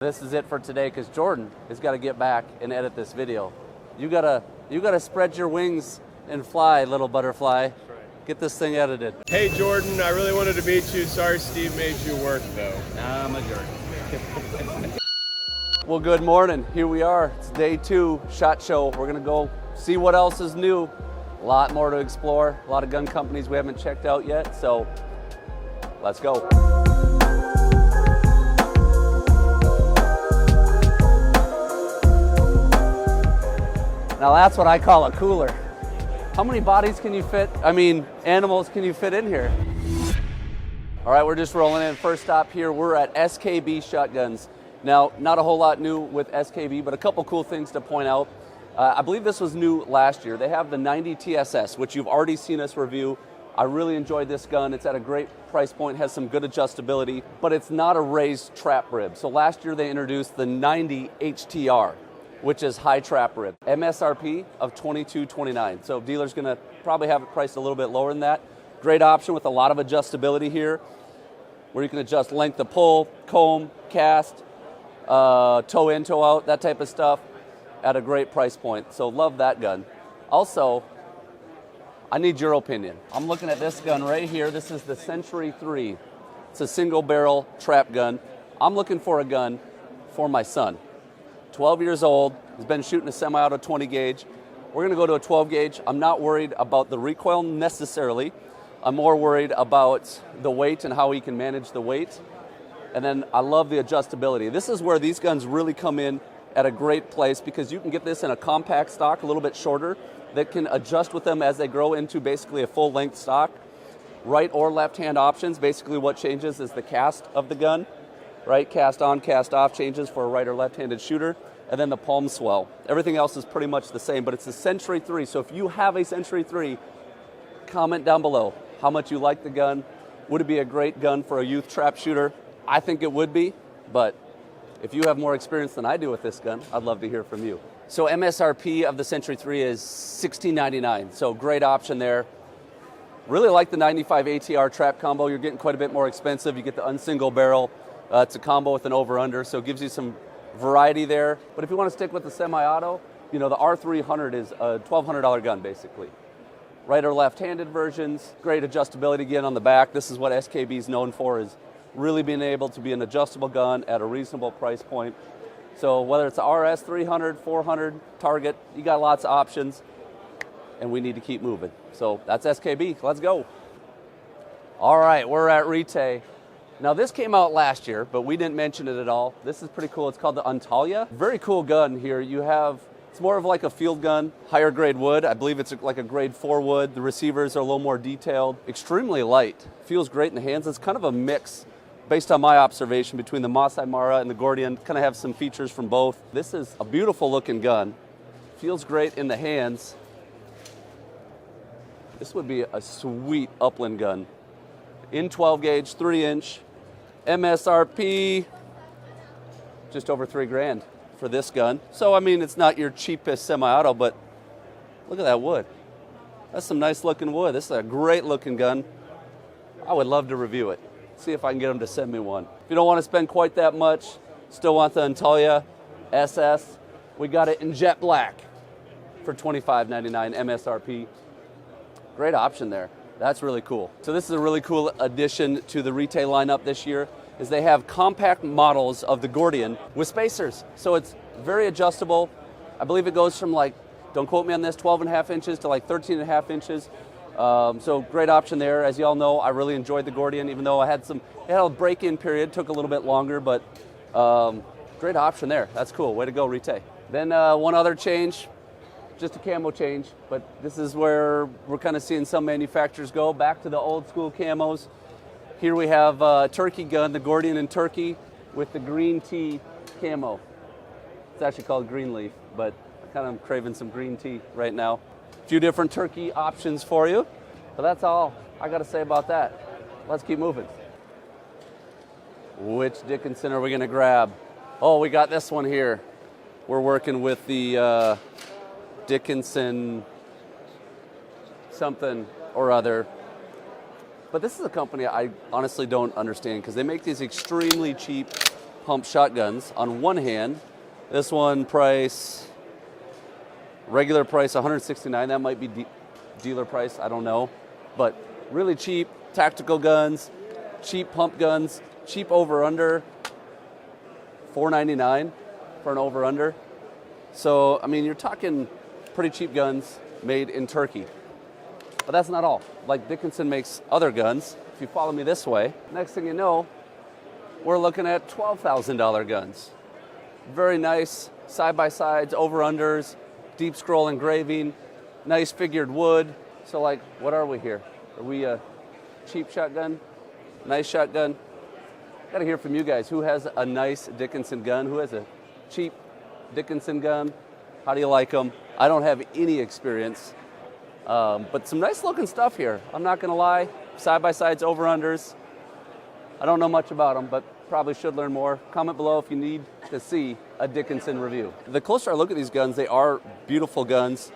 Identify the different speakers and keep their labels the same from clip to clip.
Speaker 1: This is it for today because Jordan has got to get back and edit this video. You gotta spread your wings and fly, little butterfly.
Speaker 2: That's right.
Speaker 1: Get this thing edited.
Speaker 2: Hey Jordan, I really wanted to meet you. Sorry Steve made you work though.
Speaker 1: I'm a jerk. Well, good morning. Here we are. It's day 2, SHOT Show. We're gonna go see what else is new. A lot more to explore. A lot of gun companies we haven't checked out yet. So let's go. Now that's what I call a cooler. How many bodies can you fit? Animals can you fit in here? All right, we're just rolling in. First stop here, we're at SKB Shotguns. Now, not a whole lot new with SKB, but a couple cool things to point out. I believe this was new last year. They have the 90 TSS, which you've already seen us review. I really enjoyed this gun. It's at a great price point, has some good adjustability, but it's not a raised trap rib. So last year they introduced the 90 HTR, which is high trap rib. MSRP of $22.29. So dealer's gonna probably have it priced a little bit lower than that. Great option with a lot of adjustability here, where you can adjust length of pull, comb, cast, toe in, toe out, that type of stuff at a great price point. So love that gun. Also, I need your opinion. I'm looking at this gun right here. This is the Century 3. It's a single barrel trap gun. I'm looking for a gun for my son. 12 years old, has been shooting a semi-auto 20 gauge. We're gonna go to a 12 gauge. I'm not worried about the recoil necessarily. I'm more worried about the weight and how he can manage the weight. And then I love the adjustability. This is where these guns really come in at a great place because you can get this in a compact stock, a little bit shorter, that can adjust with them as they grow into basically a full length stock. Right or left hand options, basically what changes is the cast of the gun. Right, cast on, cast off changes for a right or left-handed shooter, and then the palm swell. Everything else is pretty much the same, but it's a Century 3. So if you have a Century 3, comment down below how much you like the gun. Would it be a great gun for a youth trap shooter? I think it would be, but if you have more experience than I do with this gun, I'd love to hear from you. So MSRP of the Century 3 is $16.99, so great option there. Really like the 95 ATR trap combo. You're getting quite a bit more expensive. You get the unsingle barrel. It's a combo with an over-under, so it gives you some variety there. But if you want to stick with the semi-auto, the R300 is a $1,200 gun, basically. Right or left-handed versions, great adjustability again on the back. This is what SKB is known for, is really being able to be an adjustable gun at a reasonable price point. So whether it's a RS 300, 400, Target, you got lots of options, and we need to keep moving. So that's SKB. Let's go. All right, we're at Rite. Now this came out last year, but we didn't mention it at all. This is pretty cool. It's called the Antalya. Very cool gun here. It's more of like a field gun, higher grade wood. I believe it's like a grade 4 wood. The receivers are a little more detailed. Extremely light. Feels great in the hands. It's kind of a mix, based on my observation, between the Masai Mara and the Gordian. Kind of have some features from both. This is a beautiful looking gun. Feels great in the hands. This would be a sweet upland gun. In 12 gauge, 3-inch. MSRP, just over $3,000 for this gun. So, it's not your cheapest semi-auto, but look at that wood. That's some nice looking wood. This is a great looking gun. I would love to review it. See if I can get them to send me one. If you don't want to spend quite that much, still want the Antalya SS, we got it in jet black for $25.99 MSRP. Great option there. That's really cool. So this is a really cool addition to the retail lineup this year, is they have compact models of the Gordian with spacers. So it's very adjustable. I believe it goes from don't quote me on this, 12.5 inches to 13.5 inches. So great option there. As you all know, I really enjoyed the Gordian, even though it had a break-in period, took a little bit longer, but great option there. That's cool. Way to go, Rite. Then one other change. Just a camo change, but this is where we're kind of seeing some manufacturers go back to the old school camos. Here we have a turkey gun, the Gordian in turkey, with the green tea camo. It's actually called green leaf, but I kind of craving some green tea right now. A few different turkey options for you, but that's all I got to say about that. Let's keep moving. Which Dickinson are we going to grab? Oh, we got this one here. We're working with the Dickinson something or other. But this is a company I honestly don't understand because they make these extremely cheap pump shotguns. On one hand, this one regular price $169. That might be dealer price, I don't know. But really cheap tactical guns, cheap pump guns, cheap over-under, $499 for an over-under. So, I mean, you're talking pretty cheap guns made in Turkey. But that's not all. Like Dickinson makes other guns. If you follow me this way, next thing you know, we're looking at $12,000 guns. Very nice side-by-sides, over-unders, deep scroll engraving, nice figured wood. So like, what are we here? Are we a cheap shotgun? Nice shotgun? Gotta hear from you guys. Who has a nice Dickinson gun? Who has a cheap Dickinson gun? How do you like them? I don't have any experience, but some nice looking stuff here. I'm not gonna lie, side-by-sides, over-unders. I don't know much about them, but probably should learn more. Comment below if you need to see a Dickinson review. The closer I look at these guns, they are beautiful guns,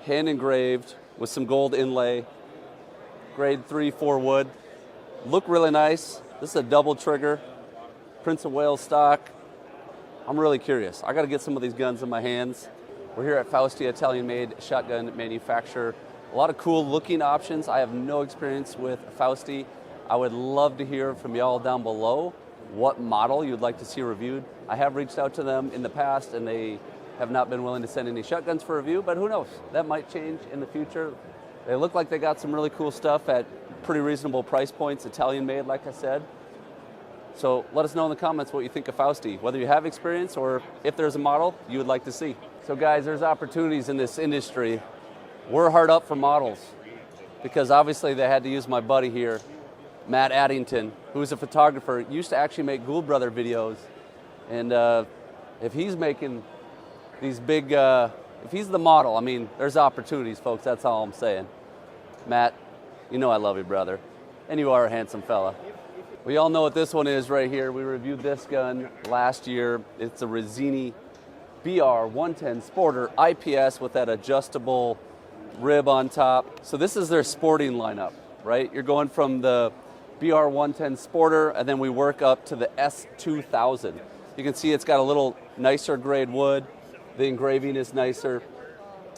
Speaker 1: hand engraved with some gold inlay, grade 3-4 wood. Look really nice. This is a double trigger, Prince of Wales stock. I'm really curious. I gotta get some of these guns in my hands. We're here at Fausti, Italian-made shotgun manufacturer. A lot of cool looking options. I have no experience with Fausti. I would love to hear from y'all down below what model you'd like to see reviewed. I have reached out to them in the past and they have not been willing to send any shotguns for review, but who knows? That might change in the future. They look like they got some really cool stuff at pretty reasonable price points, Italian-made, like I said. So let us know in the comments what you think of Fausti, whether you have experience or if there's a model you would like to see. So guys, there's opportunities in this industry. We're hard up for models because obviously they had to use my buddy here, Matt Addington, who is a photographer, used to actually make Gould brother videos. And if he's making these big, if he's the model, I mean, there's opportunities, folks, that's all I'm saying. Matt, you know I love you, brother. And you are a handsome fella. We all know what this one is right here. We reviewed this gun last year. It's a Rizzini BR-110 Sporter IPS with that adjustable rib on top. So this is their sporting lineup, right? You're going from the BR-110 Sporter, and then we work up to the S2000. You can see it's got a little nicer grade wood. The engraving is nicer.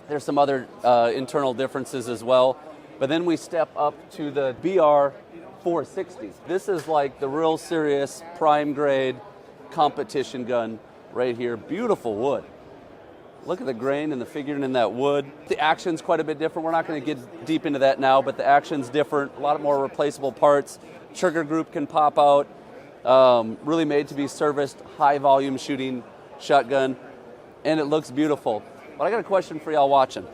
Speaker 1: There's some other internal differences as well. But then we step up to the BR-460. This is like the real serious prime grade competition gun right here. Beautiful wood. Look at the grain and the figuring in that wood. The action's quite a bit different. We're not going to get deep into that now, but the action's different. A lot more replaceable parts. Trigger group can pop out. Really made to be serviced, high volume shooting shotgun. And it looks beautiful. But I got a question for y'all watching.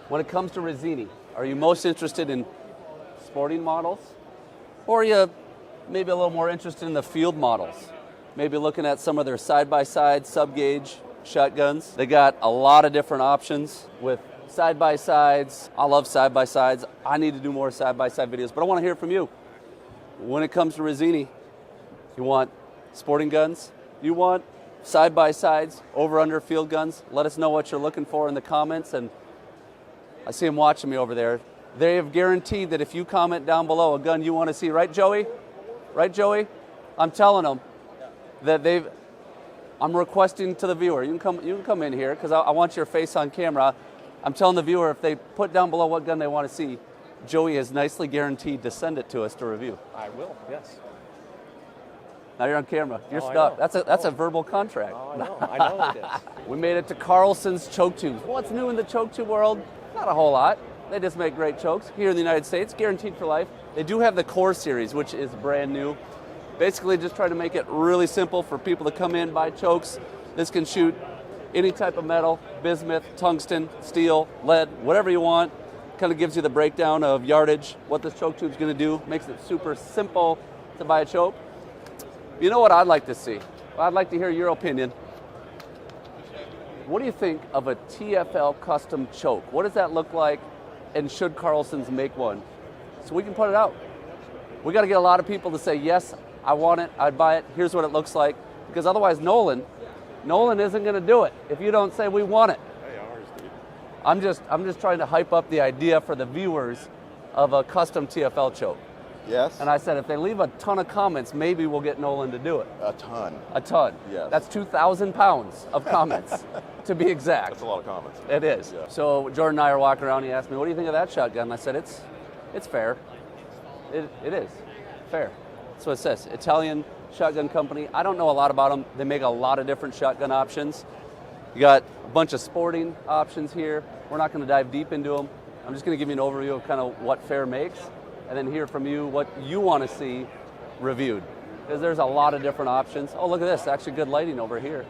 Speaker 1: When it comes to Rizzini, are you most interested in sporting models? Or are you maybe a little more interested in the field models? Maybe looking at some of their side-by-side, sub-gauge shotguns. They got a lot of different options with side-by-sides. I love side-by-sides. I need to do more side-by-side videos, but I want to hear from you. When it comes to Rizzini, you want sporting guns? You want side-by-sides, over-under field guns? Let us know what you're looking for in the comments, and I see them watching me over there. They have guaranteed that if you comment down below a gun you want to see, right, Joey? Right, Joey? I'm telling them that I'm requesting to the viewer, you can come in here because I want your face on camera. I'm telling the viewer if they put down below what gun they want to see, Joey is nicely guaranteed to send it to us to review.
Speaker 2: I will, yes.
Speaker 1: Now you're on camera. You're stuck. That's a verbal contract.
Speaker 2: Oh, I know it is.
Speaker 1: We made it to Carlsons choke tubes. What's new in the choke tube world? Not a whole lot. They just make great chokes here in the United States, guaranteed for life. They do have the Core series, which is brand new. Basically just try to make it really simple for people to come in, buy chokes. This can shoot any type of metal, bismuth, tungsten, steel, lead, whatever you want. Kind of gives you the breakdown of yardage, what this choke tube's gonna do. Makes it super simple to buy a choke. You know what I'd like to see? Well, I'd like to hear your opinion. What do you think of a TFL custom choke? What does that look like, and should Carlsons make one? So we can put it out. We got to get a lot of people to say, yes, I want it, I'd buy it, here's what it looks like. Because otherwise Nolan isn't going to do it if you don't say we want it.
Speaker 2: Hey, ours, dude.
Speaker 1: I'm just trying to hype up the idea for the viewers of a custom TFL choke.
Speaker 3: Yes.
Speaker 1: And I said, if they leave a ton of comments, maybe we'll get Nolan to do it.
Speaker 3: A ton.
Speaker 1: A ton.
Speaker 3: Yes.
Speaker 1: That's 2,000 pounds of comments, to be exact.
Speaker 3: That's a lot of comments.
Speaker 1: It is.
Speaker 3: Yeah.
Speaker 1: So Jordan and I are walking around. He asked me, what do you think of that shotgun? And I said, it's fair. It is fair. That's what it says. Italian shotgun company. I don't know a lot about them. They make a lot of different shotgun options. You got a bunch of sporting options here. We're not going to dive deep into them. I'm just going to give you an overview of kind of what fair makes, and then hear from you what you want to see reviewed. Because there's a lot of different options. Oh, look at this. Actually good lighting over here.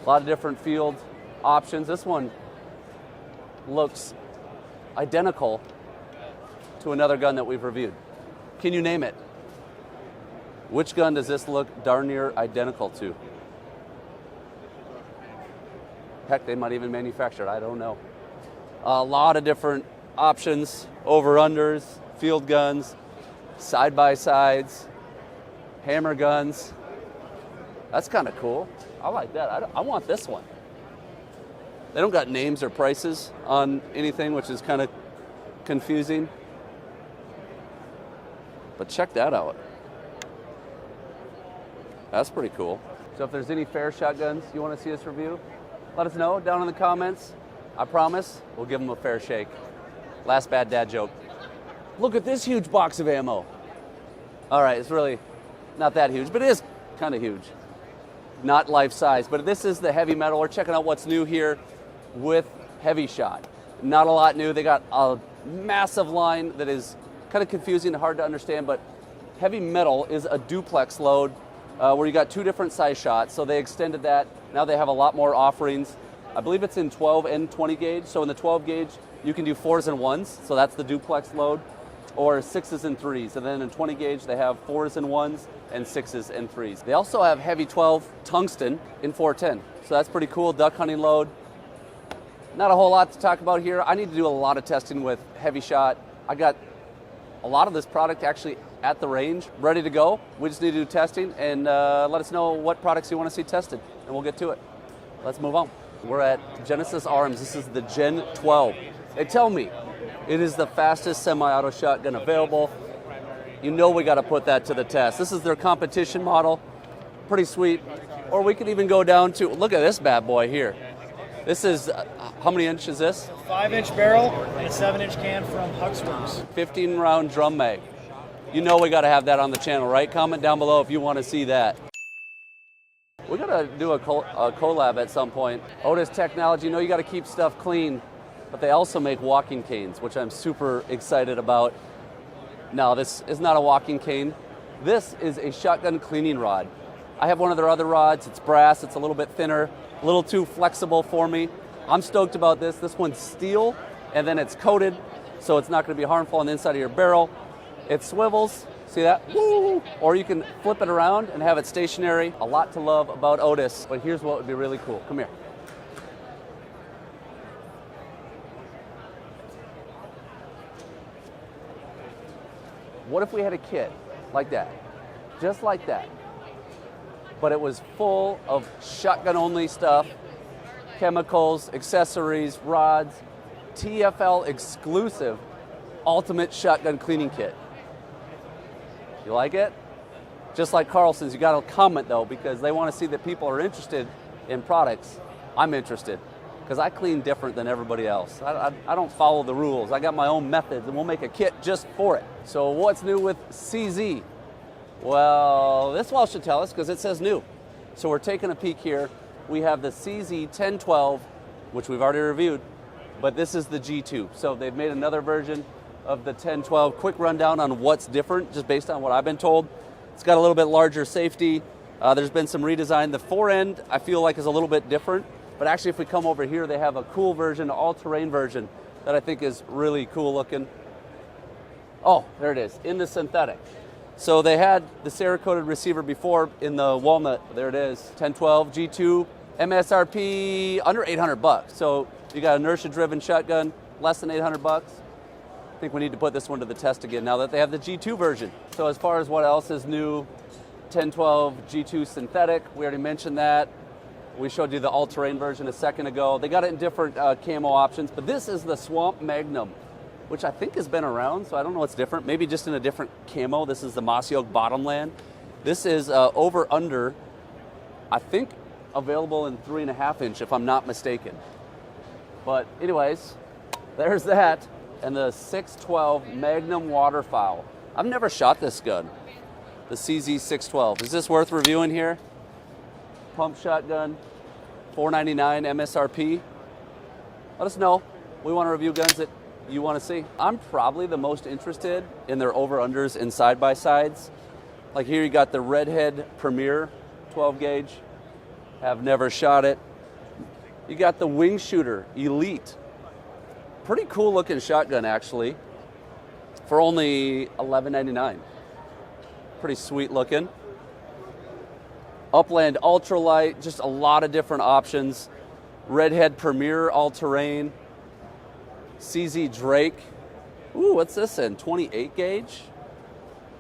Speaker 1: A lot of different field options. This one looks identical to another gun that we've reviewed. Can you name it? Which gun does this look darn near identical to? Heck, they might even manufacture it. I don't know. A lot of different options, over-unders, field guns, side-by-sides, hammer guns. That's kind of cool. I like that. I want this one. They don't got names or prices on anything, which is kind of confusing. But check that out. That's pretty cool. So if there's any fair shotguns you want to see us review, let us know down in the comments. I promise we'll give them a fair shake. Last bad dad joke. Look at this huge box of ammo. All right, it's really not that huge, but it is kind of huge. Not life size, but this is the heavy metal. We're checking out what's new here with Heavy Shot. Not a lot new. They got a massive line that is kind of confusing and hard to understand, but heavy metal is a duplex load where you got two different size shots. So they extended that. Now they have a lot more offerings. I believe it's in 12 and 20 gauge. So in the 12 gauge, you can do 4s and 1s. So that's the duplex load, or 6s and 3s. And then in 20 gauge, they have 4s and 1s and 6s and 3s. They also have heavy 12 tungsten in 410. So that's pretty cool. Duck hunting load. Not a whole lot to talk about here. I need to do a lot of testing with Heavy Shot. I got a lot of this product actually at the range, ready to go. We just need to do testing, and let us know what products you want to see tested, and we'll get to it. Let's move on. We're at Genesis Arms. This is the Gen 12. They tell me it is the fastest semi-auto shotgun available. You know we got to put that to the test. This is their competition model. Pretty sweet. Or we could even go down to, look at this bad boy here. This is, how many inch is this?
Speaker 4: 5-inch barrel and a 7-inch can from Huxworks.
Speaker 1: 15-round drum mag. You know we got to have that on the channel, right? Comment down below if you want to see that. We got to do a collab at some point. Otis Technology, you know you got to keep stuff clean, but they also make walking canes, which I'm super excited about. No, this is not a walking cane. This is a shotgun cleaning rod. I have one of their other rods. It's brass. It's a little bit thinner, a little too flexible for me. I'm stoked about this. This one's steel, and then it's coated, so it's not going to be harmful on the inside of your barrel. It swivels. See that? Woo! Or you can flip it around and have it stationary. A lot to love about Otis, but here's what would be really cool. Come here. What if we had a kit like that? Just like that. But it was full of shotgun-only stuff, chemicals, accessories, rods, TFL exclusive ultimate shotgun cleaning kit. You like it? Just like Carlsons, you got to comment though, because they want to see that people are interested in products. I'm interested because I clean different than everybody else. I don't follow the rules. I got my own methods, and we'll make a kit just for it. So what's new with CZ? Well, this wall should tell us because it says new. So we're taking a peek here. We have the CZ 1012, which we've already reviewed, but this is the G2. So they've made another version of the 1012. Quick rundown on what's different, just based on what I've been told. It's got a little bit larger safety. There's been some redesign. The fore end, I feel like, is a little bit different. But actually, if we come over here, they have a cool version, all-terrain version, that I think is really cool looking. Oh, there it is, in the synthetic. So they had the Cerakoted receiver before in the walnut. There it is, 1012 G2, MSRP under 800 bucks. So you got inertia-driven shotgun, less than 800 bucks. I think we need to put this one to the test again now that they have the G2 version. So as far as what else is new, 1012 G2 synthetic, we already mentioned that. We showed you the all-terrain version a second ago. They got it in different camo options, but this is the Swamp Magnum, which I think has been around, so I don't know what's different. Maybe just in a different camo. This is the Mossy Oak Bottomland. This is over-under, I think available in 3.5 inch, if I'm not mistaken. But anyways, there's that. And the 612 Magnum Waterfowl. I've never shot this gun, the CZ612. Is this worth reviewing here? Pump shotgun, $499 MSRP. Let us know. We want to review guns that you want to see. I'm probably the most interested in their over-unders and side-by-sides. Like here you got the Redhead Premier 12 gauge. Have never shot it. You got the Wing Shooter Elite. Pretty cool looking shotgun actually, for only $11.99. Pretty sweet looking. Upland Ultralight, just a lot of different options. Redhead Premier all-terrain. CZ Drake. Ooh, what's this in? 28 gauge.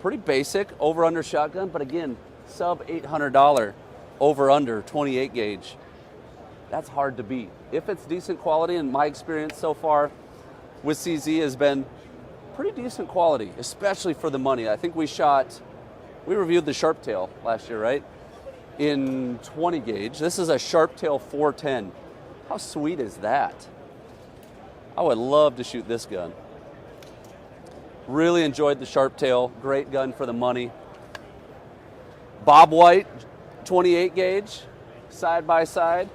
Speaker 1: Pretty basic over-under shotgun, but again, sub $800 over-under 28 gauge. That's hard to beat. If it's decent quality, and my experience so far with CZ has been pretty decent quality, especially for the money. I think we reviewed the Sharptail last year, right? In 20 gauge. This is a Sharptail 410. How sweet is that? I would love to shoot this gun. Really enjoyed the Sharptail. Great gun for the money. Bob White 28 gauge, side by side.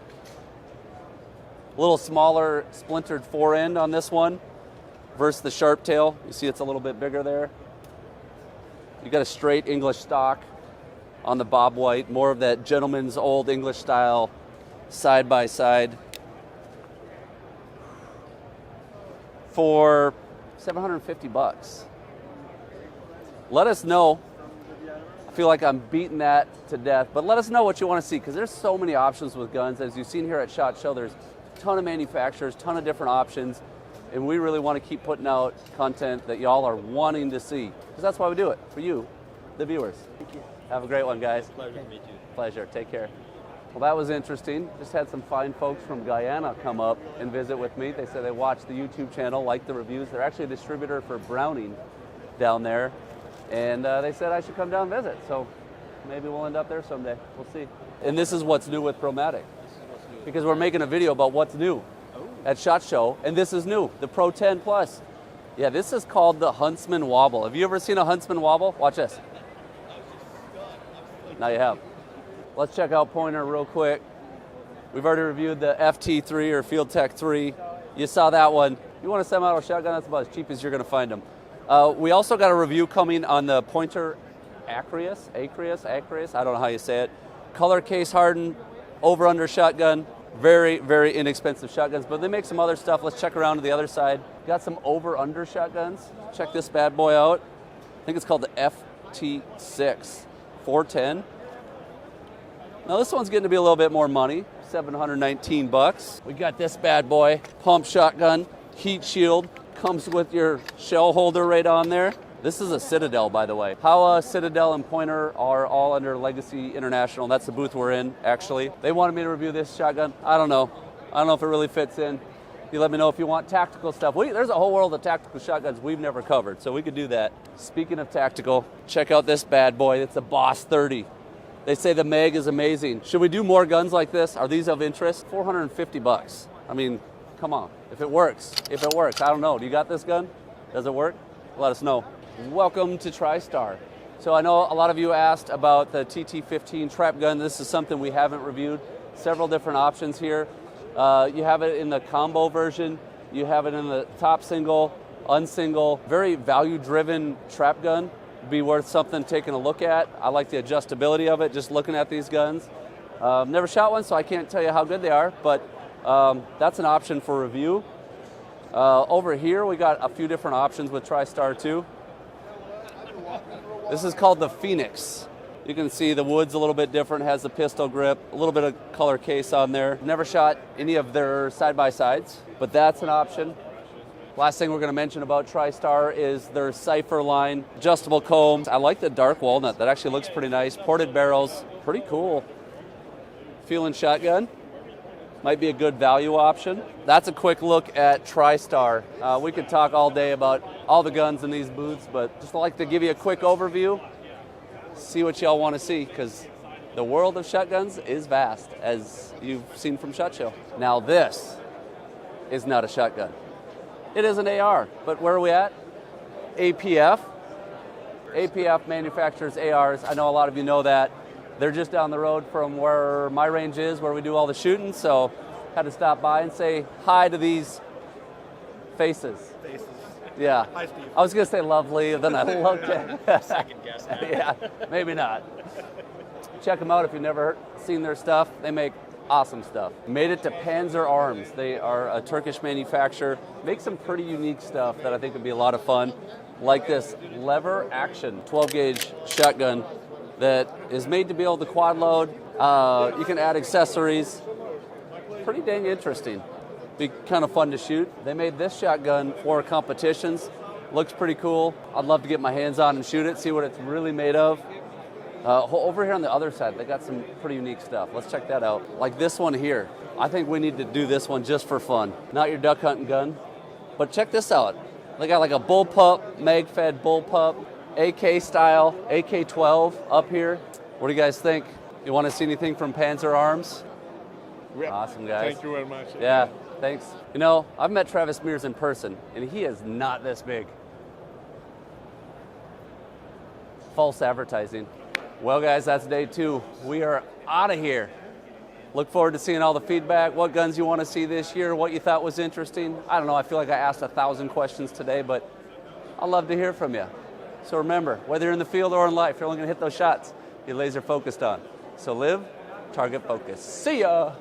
Speaker 1: A little smaller splintered fore end on this one versus the Sharptail. You see it's a little bit bigger there. You got a straight English stock on the Bob White, more of that gentleman's old English style side by side. For $750. Let us know. I feel like I'm beating that to death, but let us know what you want to see, because there's so many options with guns. As you've seen here at SHOT Show, there's a ton of manufacturers, ton of different options, and we really want to keep putting out content that y'all are wanting to see, because that's why we do it, for you, the viewers.
Speaker 4: Thank you.
Speaker 1: Have a great one, guys.
Speaker 2: Pleasure to meet you.
Speaker 1: Pleasure. Take care. Well, that was interesting. Just had some fine folks from Guyana come up and visit with me. They said they watched the YouTube channel, liked the reviews. They're actually a distributor for Browning down there. And they said I should come down and visit. So maybe we'll end up there someday. We'll see. And this is what's new with Promatic. Because we're making a video about what's new at SHOT Show. And this is new, the Pro 10 Plus. Yeah, this is called the Huntsman Wobble. Have you ever seen a Huntsman Wobble? Watch this. Now you have. Let's check out Pointer real quick. We've already reviewed the FT3 or Field Tech 3. You saw that one. You want a semi-auto shotgun, that's about as cheap as you're going to find them. We also got a review coming on the Pointer Acreus, I don't know how you say it. Color case hardened, over-under shotgun. Very, very inexpensive shotguns, but they make some other stuff. Let's check around to the other side. Got some over-under shotguns. Check this bad boy out. I think it's called the FT6 410. Now this one's getting to be a little bit more money, $719. We got this bad boy, pump shotgun, heat shield, comes with your shell holder right on there. This is a Citadel, by the way. How Citadel and Pointer are all under Legacy International. That's the booth we're in, actually. They wanted me to review this shotgun. I don't know. I don't know if it really fits in. You let me know if you want tactical stuff. There's a whole world of tactical shotguns we've never covered, so we could do that. Speaking of tactical, check out this bad boy. It's a Boss 30. They say the mag is amazing. Should we do more guns like this? Are these of interest? $450. I mean, come on. If it works. I don't know. Do you got this gun? Does it work? Let us know. Welcome to TriStar. So I know a lot of you asked about the TT15 Trap gun. This is something we haven't reviewed. Several different options here. You have it in the combo version. You have it in the top single, unsingle. Very value-driven trap gun. Be worth something taking a look at. I like the adjustability of it, just looking at these guns. Never shot one, so I can't tell you how good they are, but that's an option for review. Over here, we got a few different options with TriStar too. This is called the Phoenix. You can see the wood's a little bit different, has the pistol grip, a little bit of color case on there. Never shot any of their side-by-sides, but that's an option. Last thing we're going to mention about TriStar is their Cipher line, adjustable combs. I like the dark walnut. That actually looks pretty nice. Ported barrels, pretty cool. Feeling shotgun. might be a good value option. That's a quick look at TriStar. We could talk all day about all the guns in these booths, but just like to give you a quick overview, see what y'all want to see, because the world of shotguns is vast, as you've seen from SHOT Show. Now this is not a shotgun. It is an AR, but where are we at? APF. APF manufactures ARs. I know a lot of you know that. They're just down the road from where my range is, where we do all the shooting, so had to stop by and say hi to these faces. Yeah.
Speaker 3: Hi, Steve.
Speaker 1: I was going to say lovely, and then I looked at
Speaker 3: Second guess now.
Speaker 1: yeah, maybe not. Check them out if you've never seen their stuff. They make awesome stuff. Made it to Panzer Arms. They are a Turkish manufacturer. Make some pretty unique stuff that I think would be a lot of fun, like this lever action 12 gauge shotgun that is made to be able to quad load. You can add accessories. Pretty dang interesting. Be kind of fun to shoot. They made this shotgun for competitions. Looks pretty cool. I'd love to get my hands on and shoot it, see what it's really made of. Over here on the other side, they got some pretty unique stuff. Let's check that out. Like this one here. I think we need to do this one just for fun. Not your duck hunting gun, but check this out. They got like a bullpup, mag-fed bullpup, AK style, AK-12 up here. What do you guys think? You want to see anything from Panzer Arms?
Speaker 2: Yeah.
Speaker 1: Awesome, guys.
Speaker 2: Thank you very much.
Speaker 1: Yeah, thanks. You know, I've met Travis Mears in person, and he is not this big. False advertising. Well, guys, that's day 2. We are out of here. Look forward to seeing all the feedback, what guns you want to see this year, what you thought was interesting. I don't know, I feel like I asked 1,000 questions today, but I'd love to hear from you. So remember, whether you're in the field or in life, you're only going to hit those shots you're laser focused on. So live, target focus. See ya!